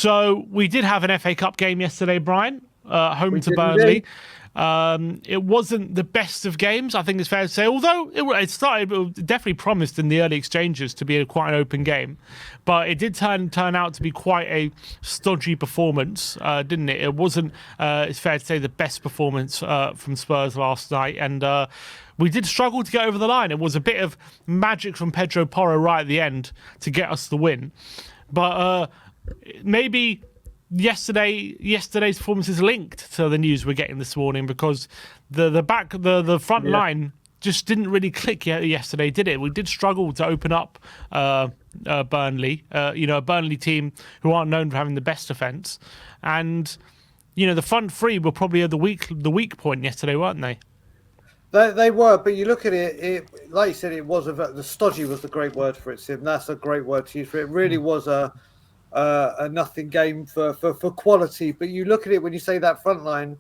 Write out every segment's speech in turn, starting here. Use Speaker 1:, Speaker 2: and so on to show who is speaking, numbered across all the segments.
Speaker 1: So we did have an FA Cup game yesterday, Brian, home to
Speaker 2: did
Speaker 1: Burnley.
Speaker 2: indeed.
Speaker 1: It wasn't the best of games, I think it's fair to say, although it definitely promised in the early exchanges to be quite an open game. But it did turn out to be quite a stodgy performance, didn't it? It wasn't, it's fair to say, the best performance from Spurs last night. And we did struggle to get over the line. It was a bit of magic from Pedro Porro right at the end to get us the win. But maybe yesterday's performance is linked to the news we're getting this morning, because the front line just didn't really click yesterday, did it? We did struggle to open up Burnley, a Burnley team who aren't known for having the best defence, and the front three were probably the weak point yesterday, weren't they?
Speaker 2: They were, but you look at it, like you said, it was the stodgy was the great word for it, Sim. That's a great word to use for it. It really was a nothing game for quality. But you look at it when you say that front line,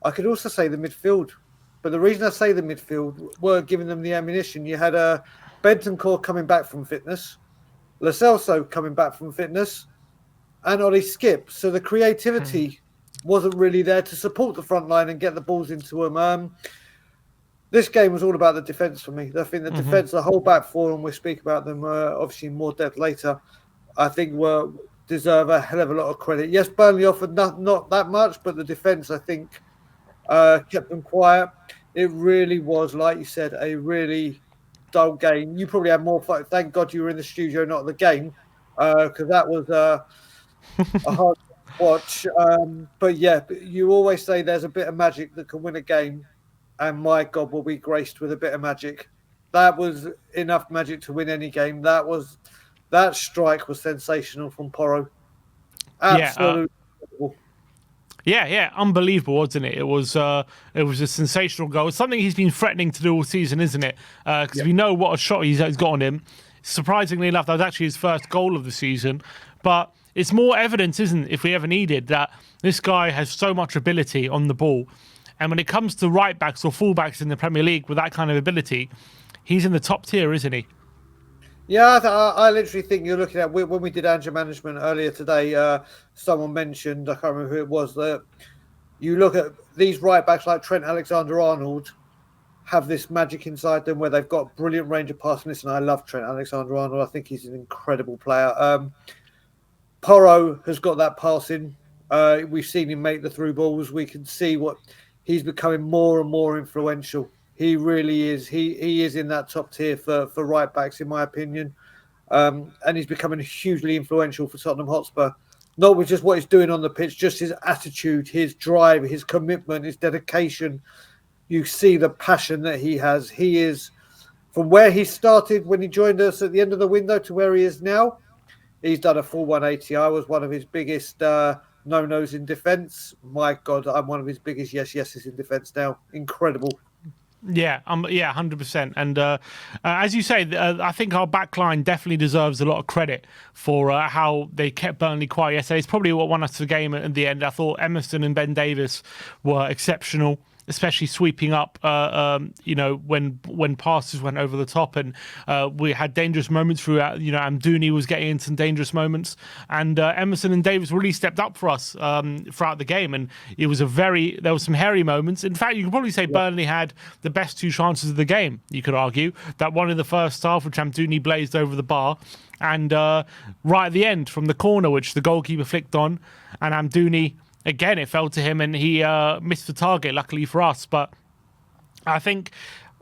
Speaker 2: I could also say the midfield. But the reason I say the midfield were giving them the ammunition. You had Bentancur coming back from fitness, Lo Celso coming back from fitness, and Ollie Skip. So the creativity wasn't really there to support the front line and get the balls into them. This game was all about the defence for me. I think the defence, the whole back four, and we'll speak about them obviously in more depth later, I think deserve a hell of a lot of credit. Yes, Burnley offered not that much, but the defence, I think, kept them quiet. It really was, like you said, a really dull game. You probably had more fun. Thank God you were in the studio, not the game, because that was a hard watch. But yeah, you always say there's a bit of magic that can win a game. And my God, were we graced with a bit of magic. That was enough magic to win any game. That strike was sensational from Porro. Absolutely.
Speaker 1: Yeah, unbelievable, wasn't it? It was a sensational goal. It's something he's been threatening to do all season, isn't it? Because we know what a shot he's got on him. Surprisingly enough, that was actually his first goal of the season. But it's more evidence, isn't it, if we ever needed, that this guy has so much ability on the ball. And when it comes to right backs or full backs in the Premier League with that kind of ability, he's in the top tier, isn't he?
Speaker 2: Yeah, I literally think you're looking at, when we did Anger Management earlier today, someone mentioned, I can't remember who it was, that you look at these right backs like Trent Alexander-Arnold have this magic inside them where they've got brilliant range of passing. Listen, I love Trent Alexander-Arnold. I think he's an incredible player. Porro has got that passing. We've seen him make the through balls. We can see what he's becoming more and more influential. He really is. He is in that top tier for right backs, in my opinion. And he's becoming hugely influential for Tottenham Hotspur. Not with just what he's doing on the pitch, just his attitude, his drive, his commitment, his dedication. You see the passion that he has. He is, from where he started when he joined us at the end of the window to where he is now, he's done a full 180. I was one of his biggest no-nos in defence. My God, I'm one of his biggest yeses in defence now. Incredible.
Speaker 1: Yeah, 100%. And as you say, I think our backline definitely deserves a lot of credit for how they kept Burnley quiet yesterday. It's probably what won us the game at the end. I thought Emerson and Ben Davies were exceptional, especially sweeping up, when passes went over the top, and we had dangerous moments throughout. Amdouni was getting in some dangerous moments, and Emerson and Davies really stepped up for us throughout the game, and it was there was some hairy moments. In fact, you could probably say Burnley had the best two chances of the game. You could argue that one in the first half, which Amdouni blazed over the bar, and right at the end from the corner, which the goalkeeper flicked on, and Amdouni. Again, it fell to him and he missed the target, luckily for us. But I think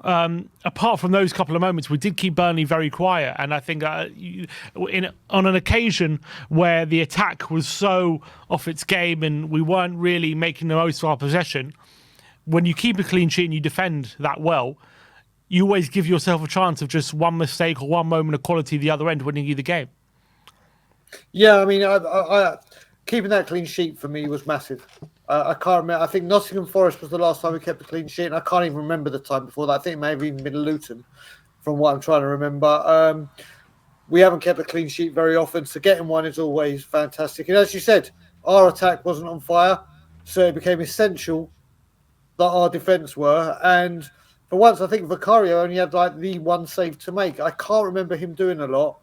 Speaker 1: apart from those couple of moments, we did keep Burnley very quiet. And I think on an occasion where the attack was so off its game and we weren't really making the most of our possession, when you keep a clean sheet and you defend that well, you always give yourself a chance of just one mistake or one moment of quality the other end winning you the game.
Speaker 2: Yeah, I mean, I keeping that clean sheet for me was massive. I can't remember. I think Nottingham Forest was the last time we kept a clean sheet, and I can't even remember the time before that. I think it may have even been Luton, from what I'm trying to remember. We haven't kept a clean sheet very often, so getting one is always fantastic. And as you said, our attack wasn't on fire, so it became essential that our defence were. And for once, I think Vicario only had like the one save to make. I can't remember him doing a lot.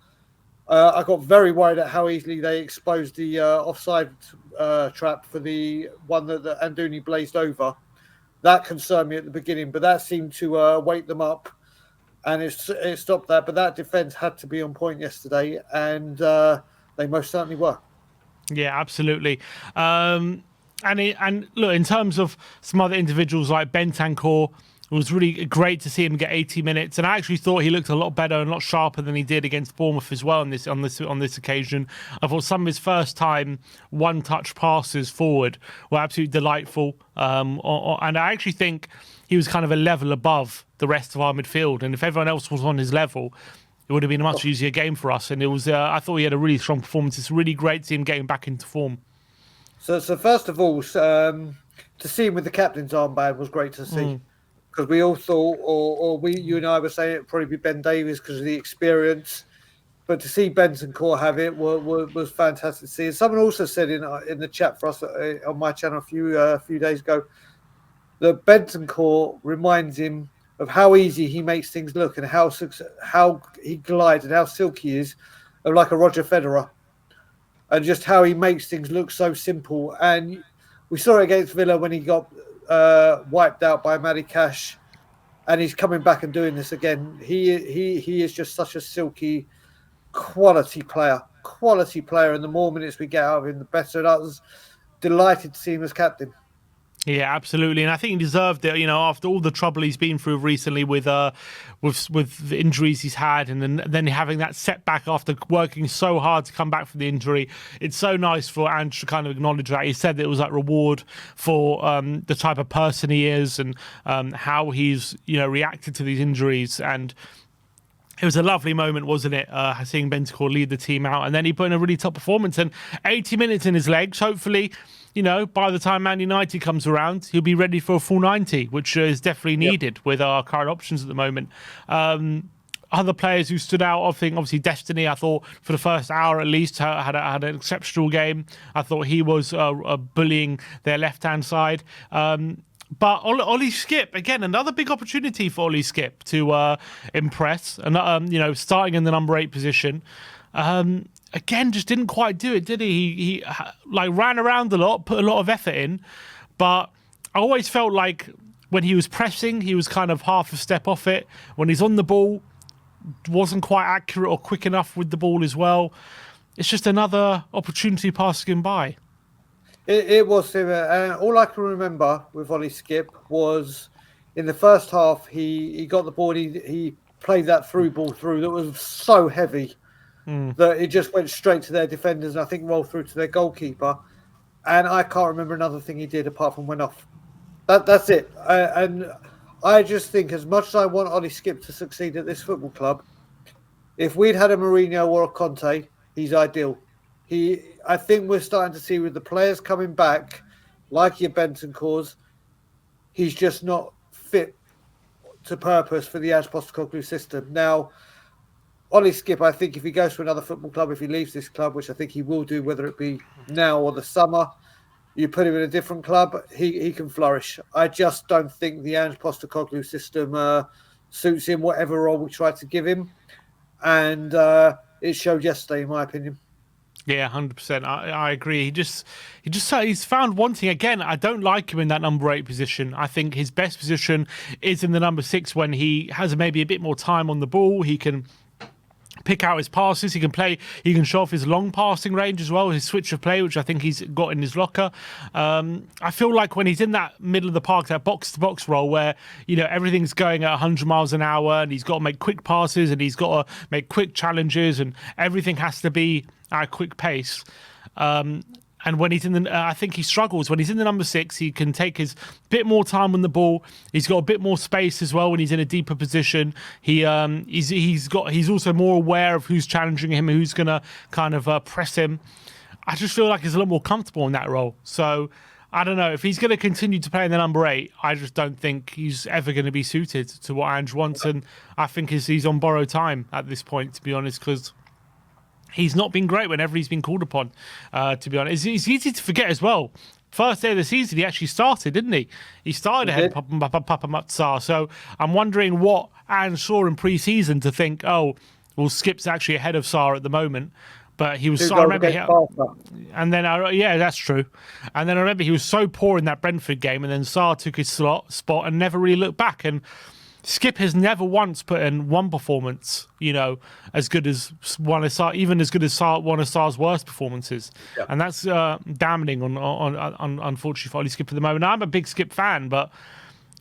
Speaker 2: I got very worried at how easily they exposed the offside trap for the one that Anduni blazed over. That concerned me at the beginning, but that seemed to wake them up, and it stopped that. But that defence had to be on point yesterday, and they most certainly were.
Speaker 1: Yeah, absolutely. And look, in terms of some other individuals like Bentancur, it was really great to see him get 80 minutes, and I actually thought he looked a lot better and a lot sharper than he did against Bournemouth as well on this occasion. I thought some of his first time one-touch passes forward were absolutely delightful, and I actually think he was kind of a level above the rest of our midfield. And if everyone else was on his level, it would have been a much easier game for us. And it was, I thought he had a really strong performance. It's really great to see him getting back into form.
Speaker 2: So first of all, to see him with the captain's armband was great to see. Because we all thought, you and I were saying it'd probably be Ben Davies because of the experience. But to see Bentancur have it was fantastic to see. And someone also said in the chat for us on my channel a few days ago that Bentancur reminds him of how easy he makes things look and how he glides and how silky he is, like a Roger Federer, and just how he makes things look so simple. And we saw it against Villa when he got wiped out by Matty Cash, and he's coming back and doing this again. He is just such a silky, quality player. And the more minutes we get out of him, the better. And I was delighted to see him as captain.
Speaker 1: Yeah, absolutely, and I think he deserved it. You know, after all the trouble he's been through recently with the injuries he's had, and then having that setback after working so hard to come back from the injury, it's so nice for Ange to kind of acknowledge that. He said that it was like reward for the type of person he is and how he's reacted to these injuries. And it was a lovely moment, wasn't it? Seeing Bentancur lead the team out, and then he put in a really top performance and 80 minutes in his legs. Hopefully, by the time Man United comes around, he'll be ready for a full 90, which is definitely needed with our current options at the moment. Other players who stood out, I think, obviously Destiny, I thought, for the first hour at least, had an exceptional game. I thought he was bullying their left-hand side. But Ollie Skip, again, another big opportunity for Ollie Skip to impress. And, starting in the number 8 position. Again, just didn't quite do it, did he? He ran around a lot, put a lot of effort in. But I always felt like when he was pressing, he was kind of half a step off it. When he's on the ball, wasn't quite accurate or quick enough with the ball as well. It's just another opportunity passing him by.
Speaker 2: It was him. All I can remember with Ollie Skip was in the first half, he got the ball, he played that through ball through that was so heavy that it just went straight to their defenders and I think rolled through to their goalkeeper. And I can't remember another thing he did apart from went off. That's it. And I just think as much as I want Ollie Skip to succeed at this football club, if we'd had a Mourinho or a Conte, he's ideal. I think we're starting to see with the players coming back, like your Bentancurs, he's just not fit to purpose for the Ange Postecoglou system. Now, Ollie Skip, I think if he goes to another football club, if he leaves this club, which I think he will do, whether it be now or the summer, you put him in a different club, he can flourish. I just don't think the Ange Postecoglou system suits him, whatever role we try to give him. And it showed yesterday, in my opinion.
Speaker 1: Yeah, 100%. I agree. He's found wanting again. I don't like him in that number 8 position. I think his best position is in the number 6 when he has maybe a bit more time on the ball. He can pick out his passes. He can show off his long passing range as well, his switch of play, which I think he's got in his locker. I feel like when he's in that middle of the park, that box-to-box role where, everything's going at 100 miles an hour and he's got to make quick passes and he's got to make quick challenges and everything has to be at a quick pace. And when he's in the, I think he struggles. When he's in the number 6, he can take his bit more time on the ball. He's got a bit more space as well when he's in a deeper position. He's also more aware of who's challenging him, who's going to kind of press him. I just feel like he's a lot more comfortable in that role. So I don't know if he's going to continue to play in the number 8. I just don't think he's ever going to be suited to what Ange wants, and I think he's on borrowed time at this point, to be honest, because he's not been great whenever he's been called upon, to be honest. It's easy to forget as well. First day of the season, he actually started, didn't he? He started ahead of Papa Matsar. So I'm wondering what Ange saw in pre-season to think, Well, Skip's actually ahead of Sarr at the moment, but he was.
Speaker 2: 2
Speaker 1: I
Speaker 2: goals
Speaker 1: remember,
Speaker 2: against Barca.
Speaker 1: and then yeah, that's true. And then I remember he was so poor in that Brentford game, and then Sarr took his spot and never really looked back. And Skip has never once put in one performance, as good as one of Sarr, even as good as one of Sarr's worst performances.
Speaker 2: Yeah.
Speaker 1: And that's damning on unfortunately for Ollie Skip at the moment. Now, I'm a big Skip fan, but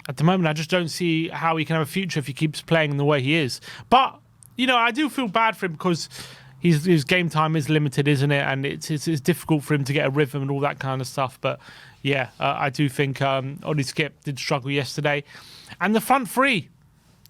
Speaker 1: at the moment I just don't see how he can have a future if he keeps playing the way he is. But I do feel bad for him because his game time is limited, isn't it? And it's difficult for him to get a rhythm and all that kind of stuff. But yeah, I do think Ollie Skip did struggle yesterday. And the front three,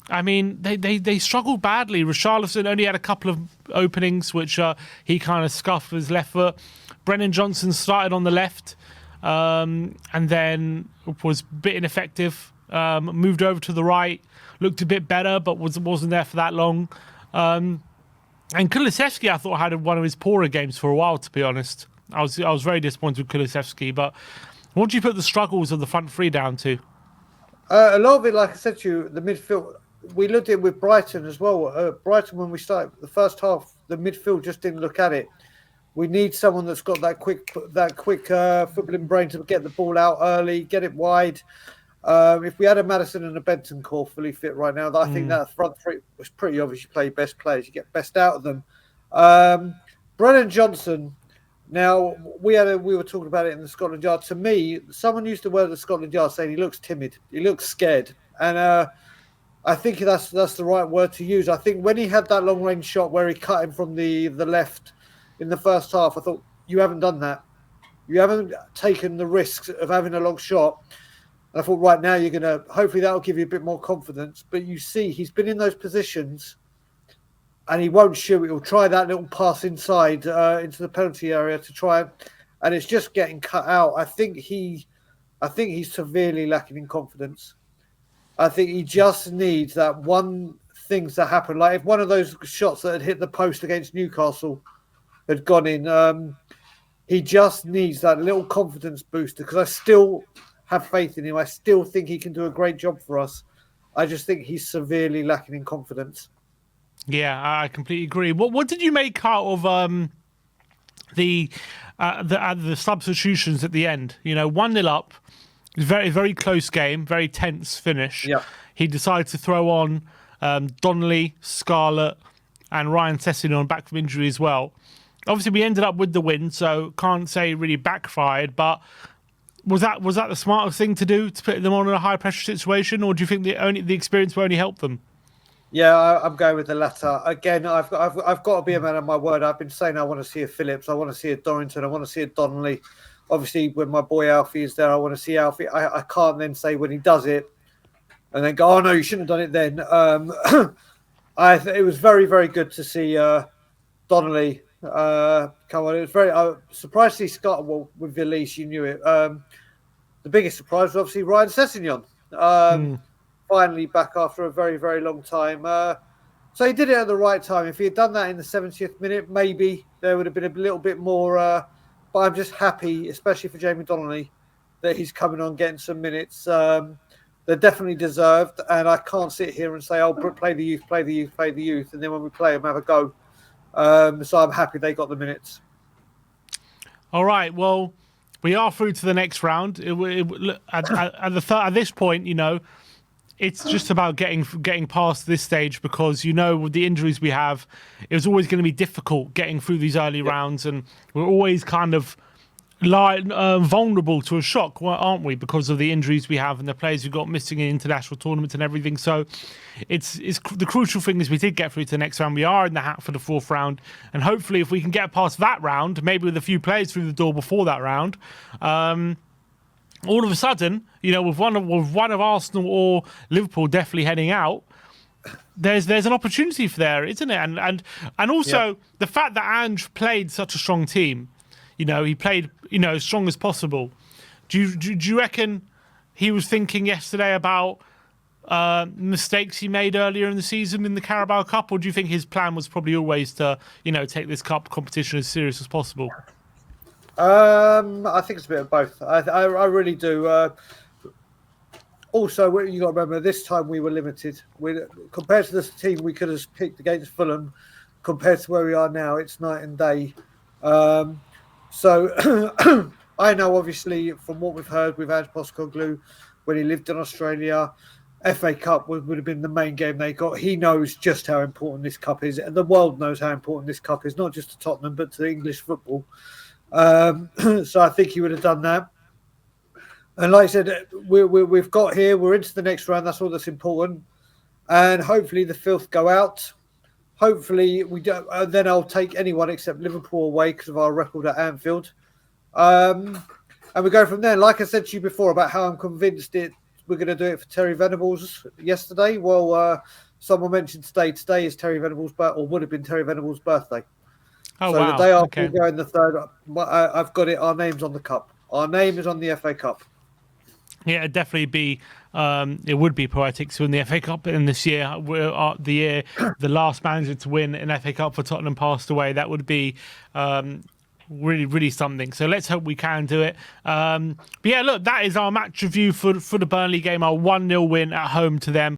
Speaker 1: I mean, they struggled badly. Richarlison only had a couple of openings, which he kind of scuffed with his left foot. Brennan Johnson started on the left and then was a bit ineffective. Moved over to the right, looked a bit better, but wasn't there for that long. And Kulusevski, I thought, had one of his poorer games for a while, to be honest. I was very disappointed with Kulusevski, but what do you put the struggles of the front three down to?
Speaker 2: A lot of it, like I said to you, the midfield. We looked at it with Brighton as well. Brighton, when we started the first half, the midfield just didn't look at it. We need someone that's got that quick footballing brain to get the ball out early, get it wide. If we had a Maddison and a Bentancur fully fit right now, I think that front three was pretty obvious. You play best players, you get best out of them. Brennan Johnson. Now we were talking about it in the Scotland Yard. To me, someone used the word the Scotland Yard saying he looks timid, he looks scared, and I think that's the right word to use. I think when he had that long range shot where he cut him from the left in the first half, I thought, you haven't done that. You haven't taken the risks of having a long shot. And I thought, right now you're gonna hopefully that'll give you a bit more confidence. But you see, he's been in those positions, and he won't shoot. He'll try that little pass inside into the penalty area to try, and it's just getting cut out. I think he's severely lacking in confidence. I think he just needs that one thing to happen. Like if one of those shots that had hit the post against Newcastle had gone in, he just needs that little confidence booster, because I still have faith in him. I still think he can do a great job for us. I just think he's severely lacking in confidence.
Speaker 1: Yeah, I completely agree. What did you make out of the substitutions at the end? 1-0 up. Very, very close game, very tense finish.
Speaker 2: Yeah.
Speaker 1: He decided to throw on Donnelly, Scarlett, and Ryan Sessegnon back from injury as well. Obviously, we ended up with the win, so can't say it really backfired. But was that the smartest thing to do, to put them on in a high pressure situation, or do you think the experience will only help them?
Speaker 2: Yeah, I'm going with the latter. Again, I've got to be a man of my word. I've been saying I want to see a Phillips, I want to see a Dorrington, I want to see a Donnelly. Obviously, when my boy Alfie is there, I want to see Alfie. I can't then say when he does it and then go, oh, no, you shouldn't have done it then. It was very, very good to see Donnelly come on. It was very surprised to see Scott with Villiers. You knew it. The biggest surprise was obviously Ryan Sessegnon. Finally back after a very, very long time. So he did it at the right time. If he had done that in the 70th minute, maybe there would have been a little bit more... But I'm just happy, especially for Jamie Donnelly, that he's coming on, getting some minutes. They're definitely deserved, and I can't sit here and say, "Oh, play the youth, play the youth, play the youth," and then when we play them, have a go. So I'm happy they got the minutes.
Speaker 1: All right. Well, we are through to the next round. At this point, it's just about getting past this stage, because with the injuries we have, it was always going to be difficult getting through these early rounds, and we're always kind of vulnerable to a shock, aren't we, because of the injuries we have and the players we've got missing in international tournaments and everything. So it's the crucial thing is we did get through to the next round. We are in the hat for the fourth round, and hopefully if we can get past that round, maybe with a few players through the door before that round, all of a sudden, with one of Arsenal or Liverpool definitely heading out, there's an opportunity for there, isn't it? And also the fact that Ange played such a strong team, he played as strong as possible. Do you reckon he was thinking yesterday about mistakes he made earlier in the season in the Carabao Cup, or do you think his plan was probably always to take this cup competition as serious as possible?
Speaker 2: I think it's a bit of both. I really do. Also, you got to remember, this time we were limited. Compared to this team we could have picked against Fulham, compared to where we are now, it's night and day. So I know, obviously, from what we've heard with Ange Postecoglou, when he lived in Australia, FA Cup would have been the main game they got. He knows just how important this cup is, and the world knows how important this cup is, not just to Tottenham, but to English football. So I think he would have done that. And like I said, we've got here, we're into the next round. That's all that's important. And hopefully the filth go out. Hopefully we don't. Then I'll take anyone except Liverpool away because of our record at Anfield. And we go from there. Like I said to you before about how I'm convinced we're going to do it for Terry Venables yesterday. Well, someone mentioned today is Terry Venables' birthday, or would have been Terry Venables' birthday.
Speaker 1: Oh,
Speaker 2: so
Speaker 1: wow.
Speaker 2: The day after we go in the third, I've got it. Our name's on the cup. Our name is on the FA Cup.
Speaker 1: Yeah, it'd definitely be. It would be poetic to win the FA Cup in this year. The last manager to win an FA Cup for Tottenham passed away. That would be really, really something. So let's hope we can do it. But yeah, look, that is our match review for the Burnley game. Our 1-0 win at home to them.